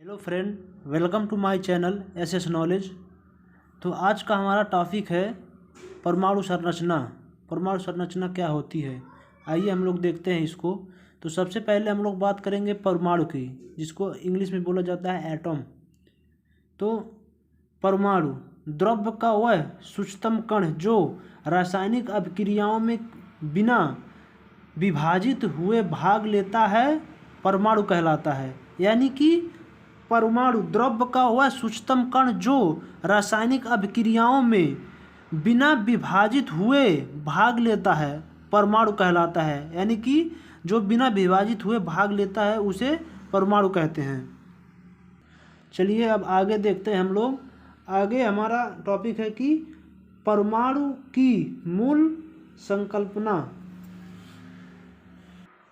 Hello friend, welcome to my channel SS knowledge. तो आज का हमारा टॉपिक है परमाणु संरचना। परमाणु संरचना क्या होती है, आइए हम लोग देखते हैं इसको। तो सबसे पहले हम लोग बात करेंगे परमाणु की, जिसको इंग्लिश में बोला जाता है एटम। तो परमाणु द्रव्य का वह सूक्ष्मतम कण जो रासायनिक अभिक्रियाओं में बिना विभाजित हुए भाग लेता है, परमाणु कहलाता है। यानी कि परमाणु द्रव्य का वह सूक्ष्मतम कण जो रासायनिक अभिक्रियाओं में बिना विभाजित हुए भाग लेता है, परमाणु कहलाता है। यानी कि जो बिना विभाजित हुए भाग लेता है उसे परमाणु कहते हैं। चलिए अब आगे देखते हैं हम लोग। आगे हमारा टॉपिक है कि परमाणु की मूल संकल्पना।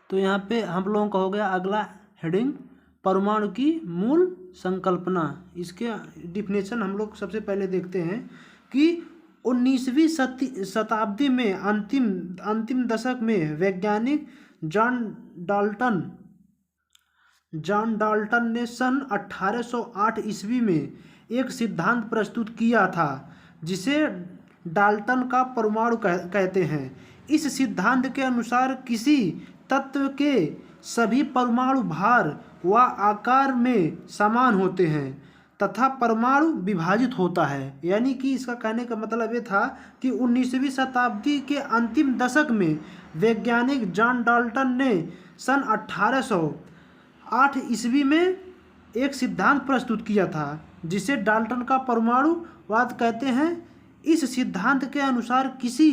तो यहाँ पे हम लोगों का हो गया अगला हेडिंग, परमाणु की मूल संकल्पना। इसके डिफिनेशन हम लोग सबसे पहले देखते हैं कि 19वीं शताब्दी में अंतिम दशक में वैज्ञानिक जॉन डाल्टन ने सन 1808 ईस्वी में एक सिद्धांत प्रस्तुत किया था जिसे डाल्टन का परमाणु कहते हैं। इस सिद्धांत के अनुसार किसी तत्व के सभी परमाणु भार व आकार में समान होते हैं तथा परमाणु विभाजित होता है। यानी कि इसका कहने का मतलब ये था कि 19वीं शताब्दी के अंतिम दशक में वैज्ञानिक जॉन डाल्टन ने सन 1808 ईस्वी में एक सिद्धांत प्रस्तुत किया था जिसे डाल्टन का परमाणुवाद कहते हैं। इस सिद्धांत के अनुसार किसी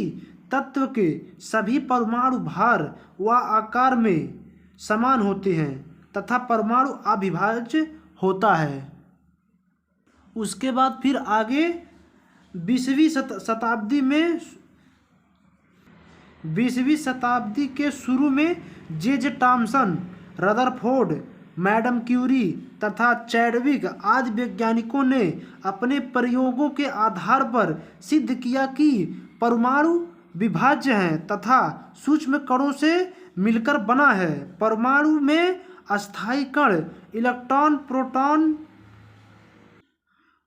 तत्व के सभी परमाणु भार व आकार में समान होते हैं तथा परमाणु अविभाज्य होता है। उसके बाद फिर आगे 20वीं शताब्दी के शुरू में J Thomson, Rutherford, madam Curie तथा चैडविक आदि वैज्ञानिकों ने अपने प्रयोगों के आधार पर सिद्ध किया कि परमाणु विभाज्य हैं तथा सूक्ष्म कणों से मिलकर बना है। परमाणु में अस्थायी कण, इलेक्ट्रॉन, प्रोटॉन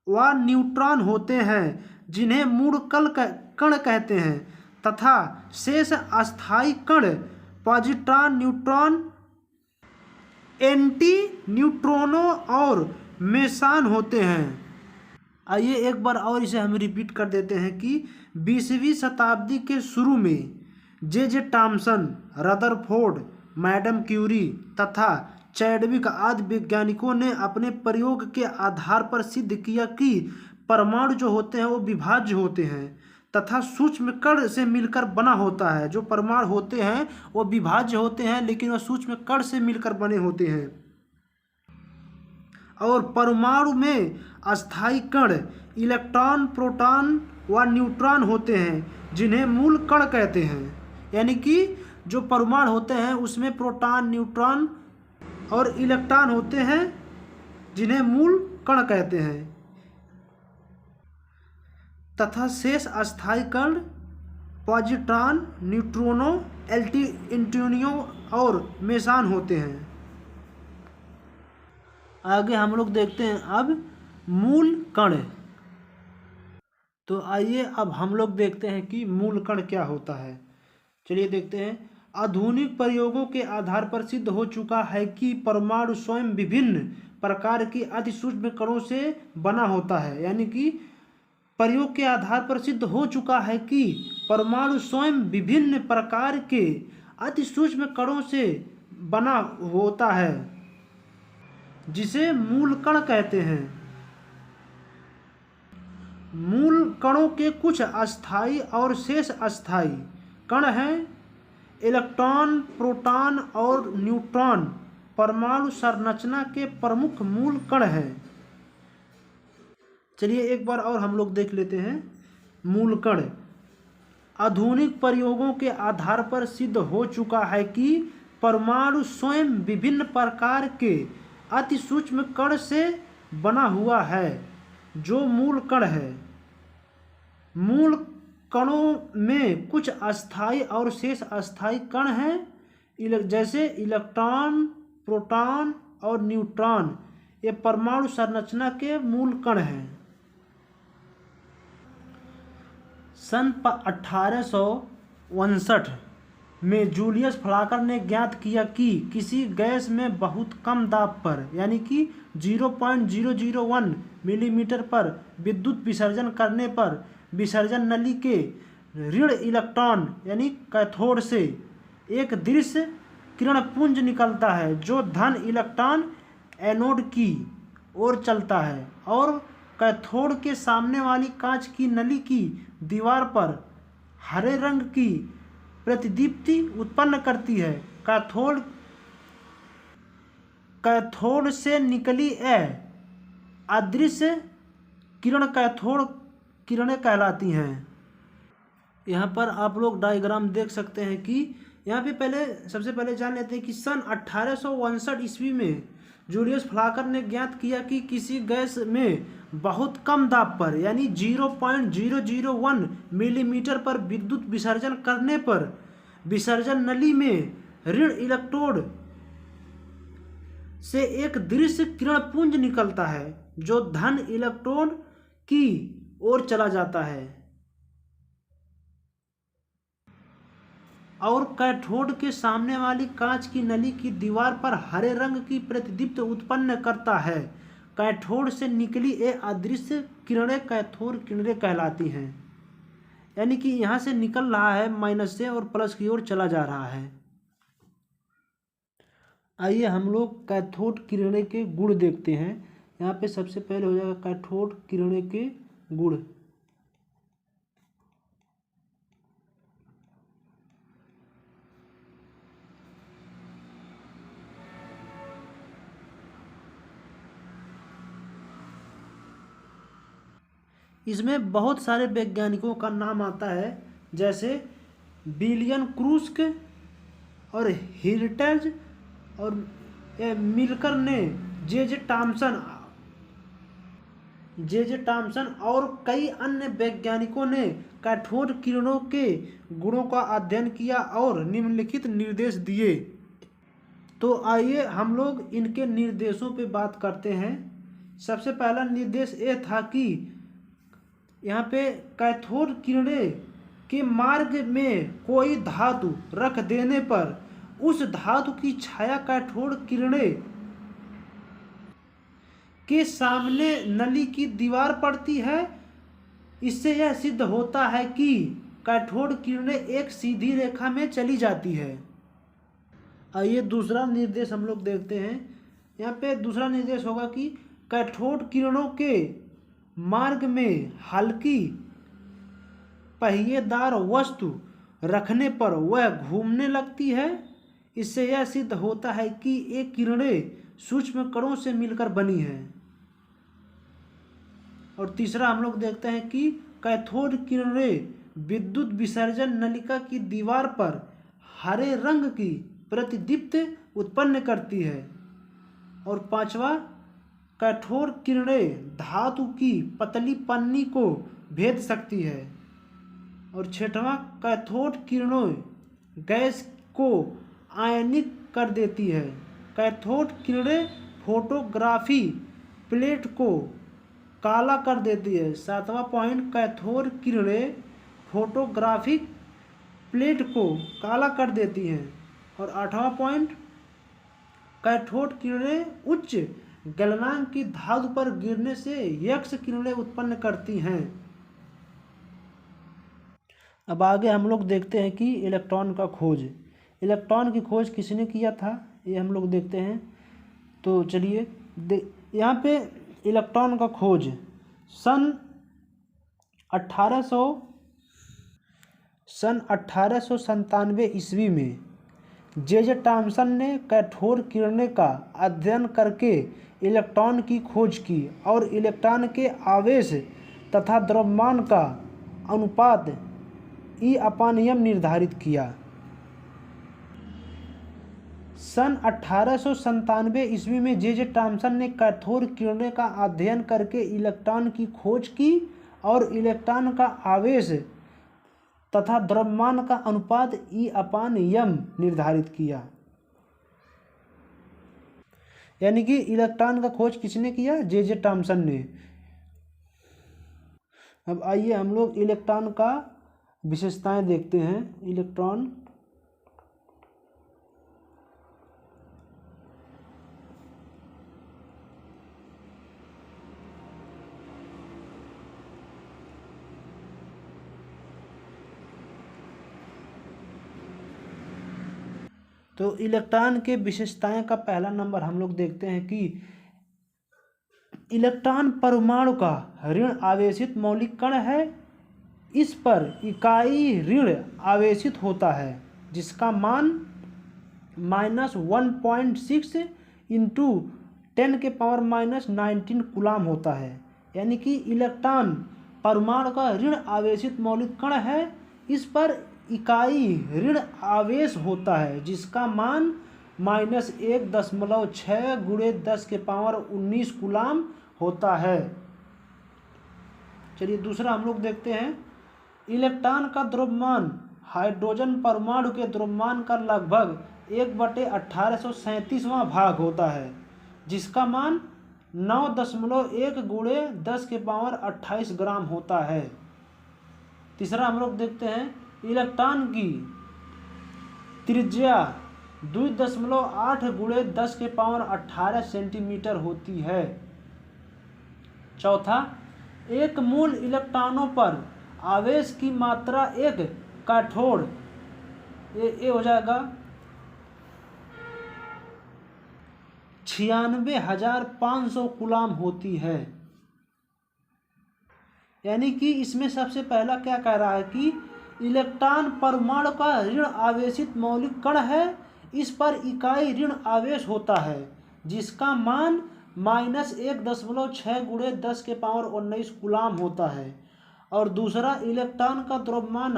व न्यूट्रॉन होते हैं जिन्हें मूल कण कहते हैं तथा शेष अस्थायी कण पॉजिट्रॉन, न्यूट्रॉन, एंटी न्यूट्रिनो और मेसान होते हैं। आइए एक बार और इसे हम रिपीट कर देते हैं कि 20वीं शताब्दी के शुरू में J Thomson, Rutherford, madam Curie तथा चैडविक आदि वैज्ञानिकों ने अपने प्रयोग के आधार पर सिद्ध किया कि परमाणु जो होते हैं वो विभाज्य होते हैं तथा सूक्ष्म कण से मिलकर बना होता है। जो परमाणु होते हैं वो विभाज्य होते हैं लेकिन वह सूक्ष्म कण से मिलकर बने होते हैं। और परमाणु में अस्थायी कण, इलेक्ट्रॉन, प्रोटॉन व न्यूट्रॉन होते हैं जिन्हें मूल कण कहते हैं। यानी कि जो परमाणु होते हैं उसमें प्रोटॉन, न्यूट्रॉन और इलेक्ट्रॉन होते हैं जिन्हें मूल कण कहते हैं तथा शेष अस्थायी कण पॉजिट्रॉन, न्यूट्रिनो, एंटीन्यूट्रिनो और मेसान होते हैं। आगे हम लोग देखते हैं अब मूल कण। तो आइए अब हम लोग देखते हैं कि मूल कण क्या होता है। चलिए देखते हैं। आधुनिक प्रयोगों के आधार पर सिद्ध हो चुका है कि परमाणु स्वयं विभिन्न प्रकार के अति सूक्ष्म कणों से बना होता है। यानी कि प्रयोग के आधार पर सिद्ध हो चुका है कि परमाणु स्वयं विभिन्न प्रकार के अति सूक्ष्म कणों से बना होता है जिसे मूल कण कहते हैं। मूल कणों के कुछ अस्थायी और शेष अस्थायी कण हैं। इलेक्ट्रॉन, प्रोटॉन और न्यूट्रॉन परमाणु संरचना के प्रमुख मूल कण हैं। चलिए एक बार और हम लोग देख लेते हैं मूल कण। आधुनिक प्रयोगों के आधार पर सिद्ध हो चुका है कि परमाणु स्वयं विभिन्न प्रकार के अति सूक्ष्म कण से बना हुआ है जो मूल कण है। मूल कणों में कुछ अस्थायी और शेष अस्थायी कण हैं जैसे इलेक्ट्रॉन, प्रोटॉन और न्यूट्रॉन। ये परमाणु संरचना के मूल कण हैं। सन 1859 में जूलियस फ्लाकर ने ज्ञात किया कि किसी गैस में बहुत कम दाब पर यानी कि 0.001 मिलीमीटर पर विद्युत विसर्जन करने पर विसर्जन नली के ऋण इलेक्ट्रॉन यानी कैथोड से एक दृश्य किरण पुंज निकलता है जो धन इलेक्ट्रॉन एनोड की ओर चलता है और कैथोड के सामने वाली कांच की नली की दीवार पर हरे रंग की प्रतिदीप्ति उत्पन्न करती है। कैथोड से निकली अदृश्य किरण कैथोड किरणें कहलाती हैं। यहाँ पर आप लोग डायग्राम देख सकते हैं कि यहाँ पे सबसे पहले जान लेते हैं कि सन 1859 ईस्वी में जूलियस फ्लाकर ने ज्ञात किया कि किसी गैस में बहुत कम दाब पर यानी 0.001 मिलीमीटर पर विद्युत विसर्जन करने पर विसर्जन नली में ऋण इलेक्ट्रोड से एक दृश्य किरण पुंज निकलता है जो धन इलेक्ट्रोड की ओर चला जाता है और कैथोड के सामने वाली कांच की नली की दीवार पर हरे रंग की प्रतिदीप्ति उत्पन्न करता है। कैथोड से निकली ये अदृश्य किरणें कैथोड किरणें कहलाती हैं। यानी कि यहाँ से निकल रहा है माइनस से और प्लस की ओर चला जा रहा है। आइए हम लोग कैथोड किरणें के गुण देखते हैं। यहाँ पे सबसे पहले हो जाएगा कैथोड किरणें के गुण। इसमें बहुत सारे वैज्ञानिकों का नाम आता है जैसे विलियम क्रूस्क और हिर्टज और मिल्कर ने जे टॉमसन और कई अन्य वैज्ञानिकों ने कैथोड किरणों के गुणों का अध्ययन किया और निम्नलिखित निर्देश दिए। तो आइए हम लोग इनके निर्देशों पे बात करते हैं। सबसे पहला निर्देश ये था कि यहाँ पे कैथोड किरणें के मार्ग में कोई धातु रख देने पर उस धातु की छाया कैथोड किरणें के सामने नली की दीवार पड़ती है। इससे यह सिद्ध होता है कि कैथोड किरणें एक सीधी रेखा में चली जाती है। आइए दूसरा निर्देश हम लोग देखते हैं। यहाँ पे दूसरा निर्देश होगा कि कैथोड किरणों के मार्ग में हल्की पहिएदार वस्तु रखने पर वह घूमने लगती है। इससे यह सिद्ध होता है कि ये किरणें सूक्ष्म कणों से मिलकर बनी है। और तीसरा हम लोग देखते हैं कि कैथोड किरणें विद्युत विसर्जन नलिका की दीवार पर हरे रंग की प्रतिदीप्ति उत्पन्न करती है। और पांचवा, कैथोड किरणें धातु की पतली पन्नी को भेद सकती है। और छठवां, कैथोड किरणें गैस को आयनिक कर देती है। कैथोड किरणें फोटोग्राफी प्लेट को काला कर देती है। सातवां पॉइंट, कैथोड किरणें फोटोग्राफिक प्लेट को काला कर देती हैं। और आठवां पॉइंट, कैथोड किरणें उच्च गलनांक की धातु पर गिरने से यक्ष किरणें उत्पन्न करती हैं। अब आगे हम लोग देखते हैं कि इलेक्ट्रॉन का खोज। इलेक्ट्रॉन की खोज किसने किया था ये हम लोग देखते हैं। तो चलिए यहाँ पे इलेक्ट्रॉन का खोज सन 1897 ईस्वी में जे टॉमसन ने कैथोड किरणें का अध्ययन करके इलेक्ट्रॉन की खोज की और इलेक्ट्रॉन के आवेश तथा द्रव्यमान का अनुपात E/m निर्धारित किया। सन 1897 ईस्वी में जे टॉमसन ने कैथोड किरणें का अध्ययन करके इलेक्ट्रॉन की खोज की और इलेक्ट्रॉन का आवेश तथा द्रव्यमान का अनुपात E/m निर्धारित किया। यानी कि इलेक्ट्रॉन का खोज किसने किया? जे थॉमसन ने। अब आइए हम लोग इलेक्ट्रॉन का विशेषताएं देखते हैं। इलेक्ट्रॉन तो इलेक्ट्रॉन के विशेषताएं का पहला नंबर हम लोग देखते हैं कि इलेक्ट्रॉन परमाणु का ऋण आवेशित मौलिक कण है। इस पर इकाई ऋण आवेशित होता है जिसका मान -1.6 इंटू 10⁻⁻19 कूलाम होता है। यानी कि इलेक्ट्रॉन परमाणु का ऋण आवेशित मौलिक कण है। इस पर इकाई ऋण आवेश होता है जिसका मान -1.6 × 10⁻19 कूलाम होता है। चलिए दूसरा हम लोग देखते हैं। इलेक्ट्रॉन का द्रव्यमान हाइड्रोजन परमाणु के द्रव्यमान का लगभग 1/1837वां भाग होता है जिसका मान 9.1 × 10⁻28 ग्राम होता है। तीसरा हम लोग देखते हैं। इलेक्ट्रॉन की त्रिज्या 2.8 × 10⁻18 सेंटीमीटर होती है। चौथा, एक मूल इलेक्ट्रॉनों पर आवेश की मात्रा एक कैथोड ये हो जाएगा 96,500 कूलाम होती है। यानी कि इसमें सबसे पहला क्या कह रहा है कि इलेक्ट्रॉन परमाणु का ऋण आवेशित मौलिक कण है। इस पर इकाई ऋण आवेश होता है जिसका मान -1.6 × 10⁻19 कूलाम होता है। और दूसरा, इलेक्ट्रॉन का द्रव्यमान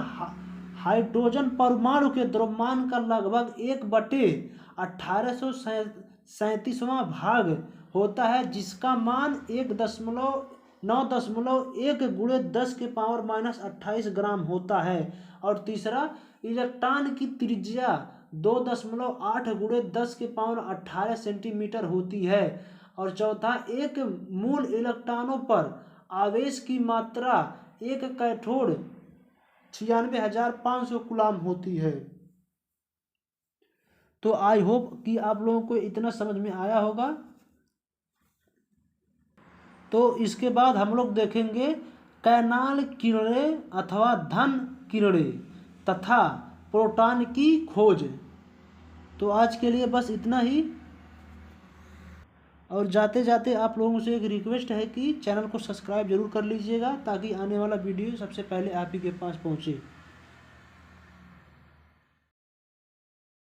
हाइड्रोजन परमाणु के द्रव्यमान का लगभग 1/1837वां भाग होता है जिसका मान 9.1 × 10⁻28 ग्राम होता है। और तीसरा, इलेक्ट्रॉन की त्रिज्या 2.8 × 10⁻18 सेंटीमीटर होती है। और चौथा, एक मूल इलेक्ट्रॉनों पर आवेश की मात्रा एक कैथोड 96,500 कूलाम होती है। तो आई होप कि आप लोगों को इतना समझ में आया होगा। तो इसके बाद हम लोग देखेंगे कैनाल किरणें अथवा धन किरणें तथा प्रोटॉन की खोज। तो आज के लिए बस इतना ही। और जाते जाते आप लोगों से एक रिक्वेस्ट है कि चैनल को सब्सक्राइब जरूर कर लीजिएगा ताकि आने वाला वीडियो सबसे पहले आप ही के पास पहुंचे।